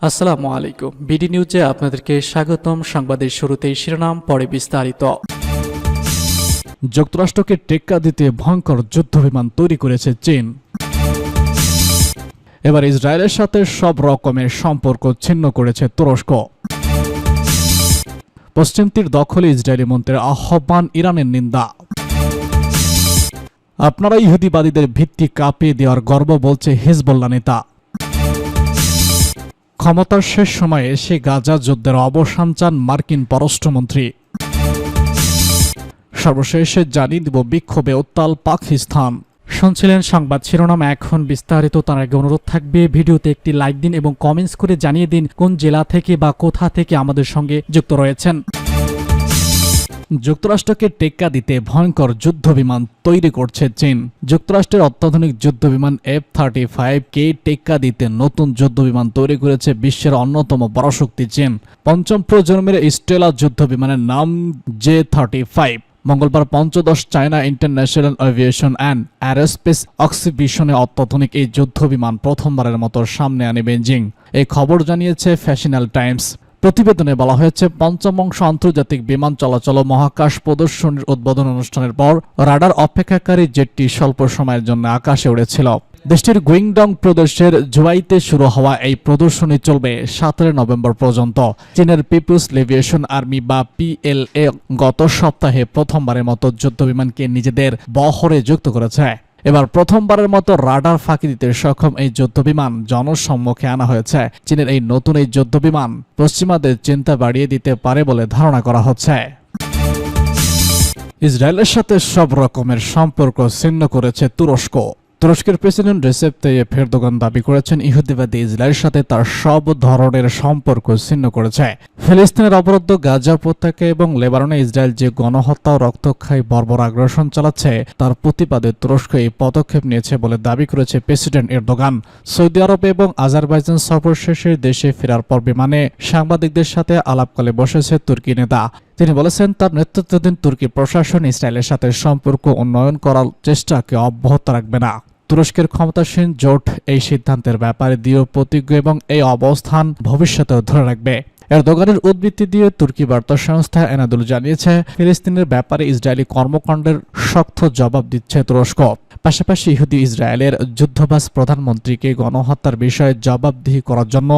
আসসালামু আলাইকুম। বিডি নিউজে আপনাদেরকে স্বাগতম। সংবাদের শুরুতেই শিরোনাম, পরে বিস্তারিত। যুক্তরাষ্ট্রকে টেক্কা দিতে ভয়ঙ্কর যুদ্ধবিমান তৈরি করেছে চীন। এবার ইসরায়েলের সাথে সব রকমের সম্পর্ক ছিন্ন করেছে তুরস্ক। পশ্চিম তীর দখলে ইসরায়েলি মন্ত্রীর আহ্বান, ইরানের নিন্দা। আপনারা ইহুদিবাদীদের ভিত্তি কাঁপিয়ে দেওয়ার গর্ব, বলছে হিজবুল্লাহ নেতা। ক্ষমতার শেষ সময়ে এসে গাজা যুদ্ধের অবসান চান মার্কিন পররাষ্ট্রমন্ত্রী। সর্বশেষে জানিয়ে দিব বিক্ষোভে উত্তাল পাকিস্তান। শুনছিলেন সংবাদ শিরোনাম, এখন বিস্তারিত। তার আগে অনুরোধ থাকবে ভিডিওতে একটি লাইক দিন এবং কমেন্টস করে জানিয়ে দিন কোন জেলা থেকে বা কোথা থেকে আমাদের সঙ্গে যুক্ত রয়েছেন। যুক্তরাষ্ট্রকে টেক্কা দিতে ভয়ঙ্কর যুদ্ধবিমান তৈরি করছে চীন। যুক্তরাষ্ট্রের অত্যাধুনিক যুদ্ধবিমান F-35কে টেক্কা দিতে নতুন যুদ্ধবিমান তৈরি করেছে বিশ্বের অন্যতম বড় শক্তি চীন। পঞ্চম প্রজন্মের স্টেলা যুদ্ধবিমানের নাম J-35। মঙ্গলবার পঞ্চদশ China international aviation and aerospace এক্সিবিশনে অত্যাধুনিক এই যুদ্ধবিমান প্রথমবারের মতো সামনে আনে বেইজিং। এই খবর জানিয়েছে ফ্যাশনাল টাইমস। প্রতিবেদনে বলা হয়েছে, পঞ্চম অংশ আন্তর্জাতিক বিমান চলাচল ও মহাকাশ প্রদর্শনীর উদ্বোধন অনুষ্ঠানের পর রাডার অপেক্ষাকারী জেটটি স্বল্প সময়ের জন্য আকাশে উড়েছিল। দেশটির গুইংডং প্রদেশের জুয়াইতে শুরু হওয়া এই প্রদর্শনী চলবে 17 নভেম্বর পর্যন্ত। চীনের পিপুলস লিবারেশন আর্মি বা PLA গত সপ্তাহে প্রথমবারের মতো যুদ্ধবিমানকে নিজেদের বহরে যুক্ত করেছে। এবার প্রথমবারের মতো রাডার ফাঁকি দিতে সক্ষম এই যুদ্ধবিমান জনসম্মুখে আনা হয়েছে। চীনের এই নতুন এই যুদ্ধবিমান পশ্চিমাদের চিন্তা বাড়িয়ে দিতে পারে বলে ধারণা করা হচ্ছে। ইসরায়েলের সাথে সব রকমের সম্পর্ক ছিন্ন করেছে তুরস্ক। তুরস্কের প্রেসিডেন্ট রেসেপ তাইয়েপ এরদোগান দাবি করেছেন, ইহুদিবাদী ইসরায়েলের সাথে তার সব ধরনের সম্পর্ক ছিন্ন করেছে। ফিলিস্তিনের অবরুদ্ধ গাজা উপত্যকা এবং লেবাননে ইসরায়েল যে গণহত্যা ও রক্তক্ষয়ী বর্বর আগ্রাসন চালাচ্ছে তার প্রতিবাদে তুরস্ক এই পদক্ষেপ নিয়েছে বলে দাবি করেছে প্রেসিডেন্ট এরদোগান। সৌদি আরব এবং আজারবাইজান সফর শেষে দেশে ফেরার পর বিমানে সাংবাদিকদের সাথে আলাপকালে বসেছে তুর্কি নেতা। তিনি বলেছেন, তার নেতৃত্বাধীন তুর্কি প্রশাসন ইসরায়েলের সাথে সম্পর্ক উন্নয়ন করার চেষ্টাকে অব্যাহত রাখবে না। তুরস্কের ক্ষমতাসীন জোট এই সিদ্ধান্তের ব্যাপারে দৃঢ় প্রতিজ্ঞ এবং এই অবস্থান ভবিষ্যতেও ধরে রাখবে। এরদোগানের উদ্ধৃতি দিয়ে তুর্কি বার্তা সংস্থা এনাদুল জানিয়েছে, ফিলিস্তিনের ব্যাপারে ইসরায়েলি কর্মকাণ্ডের শক্ত জবাব দিচ্ছে তুরস্ক। পাশাপাশি ইহুদি ইসরায়েলের যুদ্ধবাজ প্রধানমন্ত্রীকে গণহত্যার বিষয়ে জবাবদিহি করার জন্য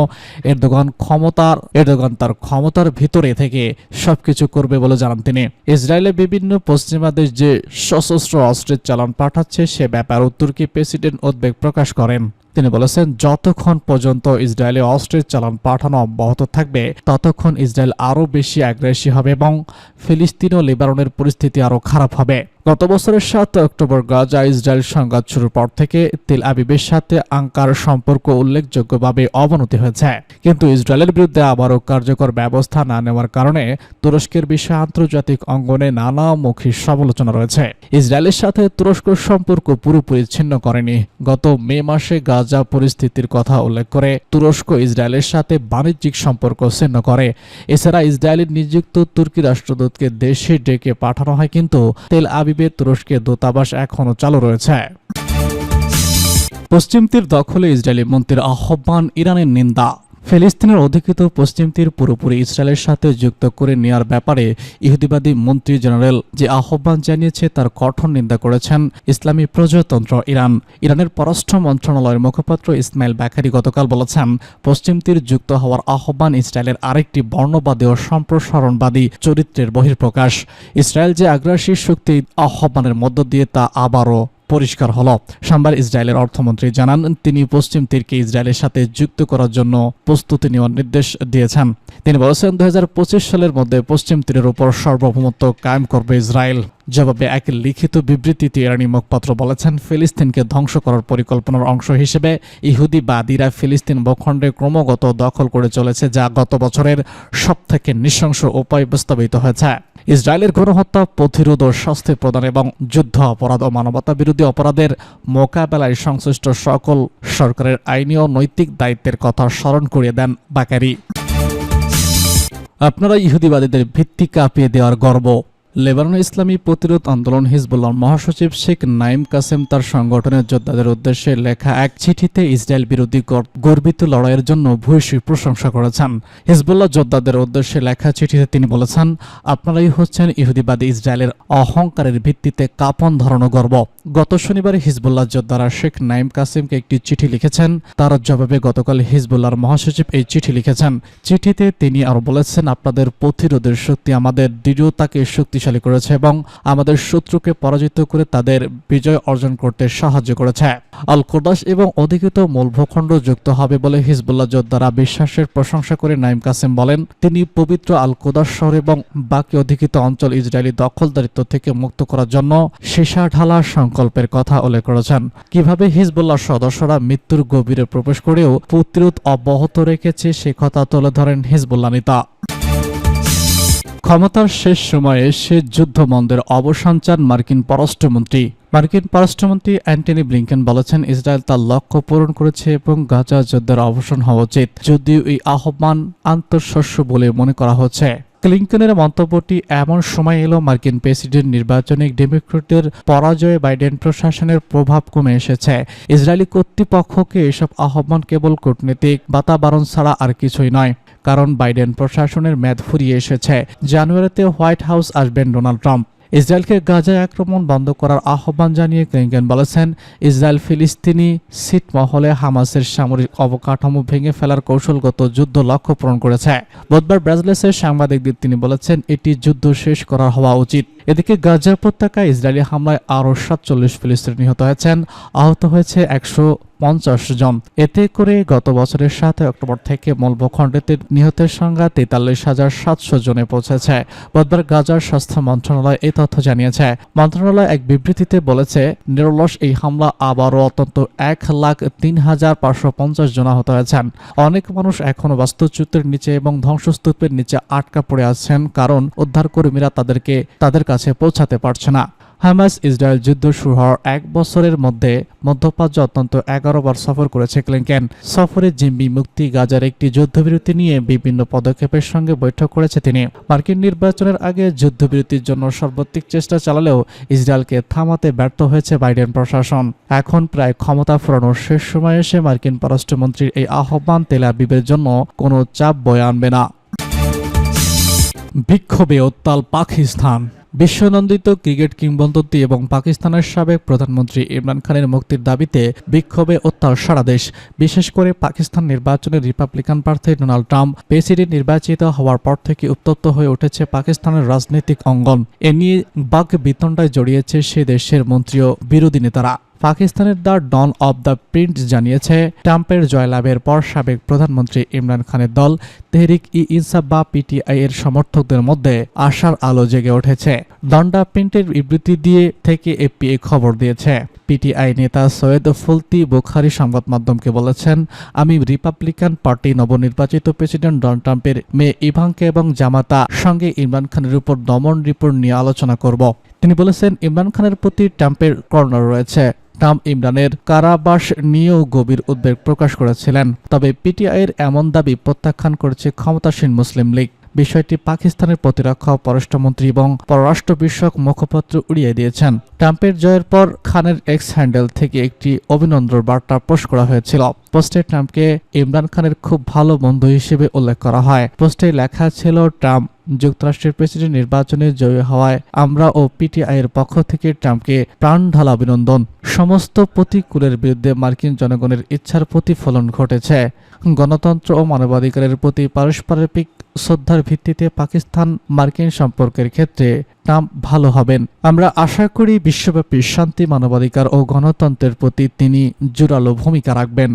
এরদোগান তার ক্ষমতার ভিতরে থেকে সবকিছু করবে বলে জানান তিনি। ইসরায়েলে বিভিন্ন পশ্চিমা দেশ যে সশস্ত্র অস্ত্রের চালান পাঠাচ্ছে সে ব্যাপারেও তুর্কি প্রেসিডেন্ট উদ্বেগ প্রকাশ করেন। তিনি বলেছেন, যতক্ষণ পর্যন্ত ইসরায়েলে অস্ত্রের চালান পাঠানো অব্যাহত থাকবে ততক্ষণ ইসরায়েল আরও বেশি আগ্রাসী হবে এবং ফিলিস্তিন ও লেবাননের পরিস্থিতি আরও খারাপ হবে। গত বছরের 7 অক্টোবর গাজা ইসরায়েল সংঘাত শুরুর পর থেকে তেল আবিবের সাথে আঙ্কার সম্পর্ক উল্লেখযোগ্যভাবে অবনতি হয়েছে। কিন্তু ইসরায়েলের বিরুদ্ধে আবারও কার্যকর ব্যবস্থা না নেওয়ার কারণে তুরস্কের বিষয়ে আন্তর্জাতিক অঙ্গনে নানামুখী সমালোচনা রয়েছে। ইসরায়েলের সাথে তুরস্ক সম্পর্ক পুরোপুরি ছিন্ন করেনি। গত মে মাসে গাজা পরিস্থিতির কথা উল্লেখ করে তুরস্ক ইসরায়েলের সাথে বাণিজ্যিক সম্পর্ক ছিন্ন করে। এছাড়া ইসরায়েলের নিযুক্ত তুর্কি রাষ্ট্রদূতকে দেশে ডেকে পাঠানো হয়, কিন্তু তেল আবিব তুরস্কের দূতাবাস এখনও চালু রয়েছে। পশ্চিম তীর দখলে ইসরায়েলি মন্ত্রীর আহ্বান, ইরানের নিন্দা। ফিলিস্তিনের অধিকৃত পশ্চিম তীর পুরোপুরি ইসরায়েলের সাথে যুক্ত করে নেওয়ার ব্যাপারে ইহুদিবাদী মন্ত্রী জেনারেল যে আহ্বান জানিয়েছে তার কঠোর নিন্দা করেছেন ইসলামী প্রজাতন্ত্র ইরান। ইরানের পররাষ্ট্র মন্ত্রণালয়ের মুখপাত্র ইসমাইল বাকারি গতকাল বলেছেন, পশ্চিম তীর যুক্ত হওয়ার আহ্বান ইসরায়েলের আরেকটি বর্ণবাদী ও সম্প্রসারণবাদী চরিত্রের বহিঃপ্রকাশ। ইসরায়েল যে আগ্রাসী শক্তি আহ্বানের মধ্য দিয়ে তা আবারও পরিষ্কার হল। সোমবার ইসরায়েলের অর্থমন্ত্রী জানান, তিনি পশ্চিম তীরকে ইসরায়েলের সাথে যুক্ত করার জন্য প্রস্তুতি নেওয়ার নির্দেশ দিয়েছেন। তিনি বলেছেন, 2025 সালের মধ্যে পশ্চিম তীরের উপর সার্বভৌমত্ব কায়েম করবে ইসরায়েল। জবাবে এক লিখিত বিবৃতিতে ইরানি মুখপাত্র বলেছেন, ফিলিস্তিনকে ধ্বংস করার পরিকল্পনার অংশ হিসেবে ইহুদিবাদীরা ফিলিস্তিন ভূখণ্ডে ক্রমাগত দখল করে চলেছে, যা গত বছরের সবথেকে নৃশংস উপায় বাস্তবায়িত হয়েছে। ইসরায়েলের গণহত্যা প্রতিরোধ ও শাস্তি প্রদান এবং যুদ্ধ অপরাধ ও মানবতা বিরোধী অপরাধের মোকাবেলায় সংশ্লিষ্ট সকল সরকারের আইনি ও নৈতিক দায়িত্বের কথা স্মরণ করিয়ে দেন বাকারি। আপনারা ইহুদিবাদীদের ভিত্তি কাঁপিয়ে দেওয়ার গর্ব। লেবানন ইসলামী প্রতিরোধ আন্দোলন হিজবুল্লাহর মহাসচিব শেখ নাইম কাসেম তার সংগঠনের যোদ্ধাদের উদ্দেশ্যে লেখা এক চিঠিতে ইসরায়েল বিরোধী গর্বিত লড়াইয়ের জন্য ভূয়সী প্রশংসা করেছেন। হিজবুল্লাহ যোদ্ধাদের উদ্দেশ্যে লেখা চিঠিতে তিনি বলেছেন, আপনারাই হচ্ছেন ইহুদিবাদী ইসরায়েলের অহংকারের ভিত্তিতে কাঁপন ধরানো গর্ব। গত শনিবার হিজবুল্লাহ যোদ্ধারা শেখ নাইম কাসেমকে একটি চিঠি লিখেছেন। তার জবাবে গতকাল হিজবুল্লাহর মহাসচিব এই চিঠি লিখেছেন। চিঠিতে তিনি আরো বলেছেন, আপনাদের প্রতিরোধের শক্তি আমাদের দৃঢ়তাকে শক্তিশালী করেছে এবং আমাদের শত্রুকে পরাজিত করে তাদের বিজয় অর্জন করতে সাহায্য করেছে। আল কোদাস এবং অধিকৃত মূল ভূখণ্ড যুক্ত হবে বলে হিজবুল্লাহ যোদ্ধারা বিশ্বাসের প্রশংসা করে নাইম কাসেম বলেন, তিনি পবিত্র আল কোদাস শহর এবং বাকি অধিকৃত অঞ্চল ইসরায়েলি দখলদারিত্ব থেকে মুক্ত করার জন্য সীসা ঢালা সংকল্পের কথা উল্লেখ করেছেন। কিভাবে হিজবুল্লাহ সদস্যরা মৃত্যুর গভীরে প্রবেশ করেও প্রতিরোধ অব্যাহত রেখেছে সে কথা তুলে ধরেন হিজবুল্লাহ নেতা। ক্ষমতার শেষ সময়ে এসে যুদ্ধবন্ধের অবসান চান মার্কিন পররাষ্ট্রমন্ত্রী অ্যান্টনি ব্লিংকেন বলেছেন, ইসরায়েল তার লক্ষ্য পূরণ করেছে এবং গাজা যুদ্ধের অবসান হওয়া উচিত, যদিও এই আহ্বান আন্তঃশস্য বলে মনে করা হচ্ছে। ক্লিংটনের মন্তব্যটি এমন সময় এলো মার্কিন প্রেসিডেন্ট নির্বাচনে ডেমোক্র্যাটদের পরাজয়ে বাইডেন প্রশাসনের প্রভাব কমে এসেছে। ইসরায়েলি কর্তৃপক্ষকে এসব আহ্বান কেবল কূটনৈতিক বাতাবরণ ছাড়া আর কিছুই নয়, কারণ বাইডেন প্রশাসনের মেয়াদ ফুরিয়ে এসেছে। জানুয়ারিতে হোয়াইট হাউস আসবেন ডোনাল্ড ট্রাম্প। ইসরায়েলকে গাজায় আক্রমণ বন্ধ করার আহ্বান জানিয়ে ক্লিংটন বলেছেন, ইসরায়েল ফিলিস্তিনি ছিটমহলে হামাসের সামরিক অবকাঠামো ভেঙে ফেলার কৌশলগত যুদ্ধ লক্ষ্য পূরণ করেছে। বুধবার ব্রাজিলের সাংবাদিকদের তিনি বলেছেন, এটি যুদ্ধ শেষ করা হওয়া উচিত। এদিকে গাজা উপত্যকায় ইসরায়েলি হামলায় আরও 47 ফিলিস্তিনি নিহত হয়েছেন, আহত হয়েছে 150 জন। এতে করে গত বছরের 7 অক্টোবর থেকে মূল ভূখণ্ডেতে নিহতের সংখ্যা 43,700 জনে পৌঁছেছে। বুধবার গাজার স্বাস্থ্য মন্ত্রণালয় এই তথ্য জানিয়েছে। মন্ত্রণালয় এক বিবৃতিতে বলেছে, নিরলস এই হামলা আবারও অন্তত 1,03,550 জন আহত হয়েছেন। অনেক মানুষ এখনও বাস্তুচ্যুতের নিচে এবং ধ্বংসস্তূপের নিচে আটকা পড়ে আছেন, কারণ উদ্ধারকর্মীরা তাদের কাছে পৌঁছাতে পারছে না। হামাস ইসরায়েল যুদ্ধ শুরু হওয়ার 1 বছরের মধ্যে মধ্যপ্রাচ্যে অত্যন্ত 11 বার সফর করেছে ক্লিংটন। সফরে জিম্মি মুক্তি, গাজার একটি যুদ্ধবিরতি নিয়ে বিভিন্ন পদক্ষেপের সঙ্গে বৈঠক করেছে তিনি। মার্কিন নির্বাচনের আগে যুদ্ধবিরতির জন্য সর্বাত্মক চেষ্টা চালালেও ইসরায়েলকে থামাতে ব্যর্থ হয়েছে বাইডেন প্রশাসন। এখন প্রায় ক্ষমতা ফেরানোর শেষ সময়ে এসে মার্কিন পররাষ্ট্রমন্ত্রীর এই আহ্বান তেল আবিবের জন্য কোনো চাপ বয়ে আনবে না। বিক্ষোভে উত্তাল পাকিস্তান। বিশ্বনন্দিত ক্রিকেট কিংবদন্তি এবং পাকিস্তানের সাবেক প্রধানমন্ত্রী ইমরান খানের মুক্তির দাবিতে বিক্ষোভে উত্তাল সারা দেশ। বিশেষ করে পাকিস্তান নির্বাচনে রিপাবলিকান প্রার্থী ডোনাল্ড ট্রাম্প প্রেসিডেন্ট নির্বাচিত হওয়ার পর থেকে উত্তপ্ত হয়ে উঠেছে পাকিস্তানের রাজনৈতিক অঙ্গন। এ নিয়ে বাক বিতণ্ডায় জড়িয়েছে সে দেশের মন্ত্রী ও বিরোধী নেতারা। পাকিস্তানের the Dawn of the Print জানিয়েছে, ট্রাম্পের জয়লাভের পর সাবেক প্রধানমন্ত্রী ইমরান খানের দল তেহরিক-ই-ইনসাফ বা পিটিআই এর সমর্থকদের মধ্যে আশার আলো জেগে উঠেছে। ডন দ্য প্রিন্টের বিবৃতি দিয়ে থেকে এপি খবর দিয়েছে। পিটিআই নেতা সৈয়দ ফুলতি বুখারি সংবাদ মাধ্যমকে বলেছেন, আমি রিপাবলিকান পার্টি নবনির্বাচিত প্রেসিডেন্ট ডোনাল্ড ট্রাম্পের মেয়ে ইভাঙ্কা এবং জামাতা সঙ্গে ইমরান খানের উপর দমন রিপোর্ট নিয়ে আলোচনা করব। তিনি বলেছেন, ইমরান খানের প্রতি ট্রাম্পের কর্নার রয়েছে। ট্রাম্প ইমরানের কারাবাস নিয়েও গভীর উদ্বেগ প্রকাশ করেছিলেন, তবে পিটিআইয়ের এমন দাবি প্রত্যাখ্যান করেছে ক্ষমতাসীন মুসলিম লীগ। বিষয়টি পাকিস্তানের প্রতিরক্ষা পররাষ্ট্রমন্ত্রী এবং পররাষ্ট্র বিষয়ক মুখপাত্র উড়িয়ে দিয়েছেন। ট্রাম্পের জয়ের পর খানের এক্স হ্যান্ডেল থেকে একটি অভিনন্দন বার্তা পোস্ট করা হয়েছিল। পোস্টে ট্রাম্পকে ইমরান খানের খুব ভালো বন্ধু হিসেবে উল্লেখ করা হয়। পোস্টে লেখা ছিল, ট্রাম্প যুক্তরাষ্ট্রের প্রেসিডেন্ট নির্বাচনে জয়ী হওয়ায় আমরা ও পিটিআই এর পক্ষ থেকে ট্রাম্পকে প্রাণঢালা অভিনন্দন। সমস্ত প্রতিকূলের বিরুদ্ধে মার্কিন জনগণের ইচ্ছার প্রতিফলন ঘটেছে। গণতন্ত্র ও মানবাধিকারের প্রতি পারস্পরিক শ্রদ্ধার ভিত্তিতে পাকিস্তান মার্কিন সম্পর্কের ক্ষেত্রে ট্রাম্প ভালো হবেন। আমরা আশা করি বিশ্বব্যাপী শান্তি, মানবাধিকার ও গণতন্ত্রের প্রতি তিনি জোরালো ভূমিকা রাখবেন।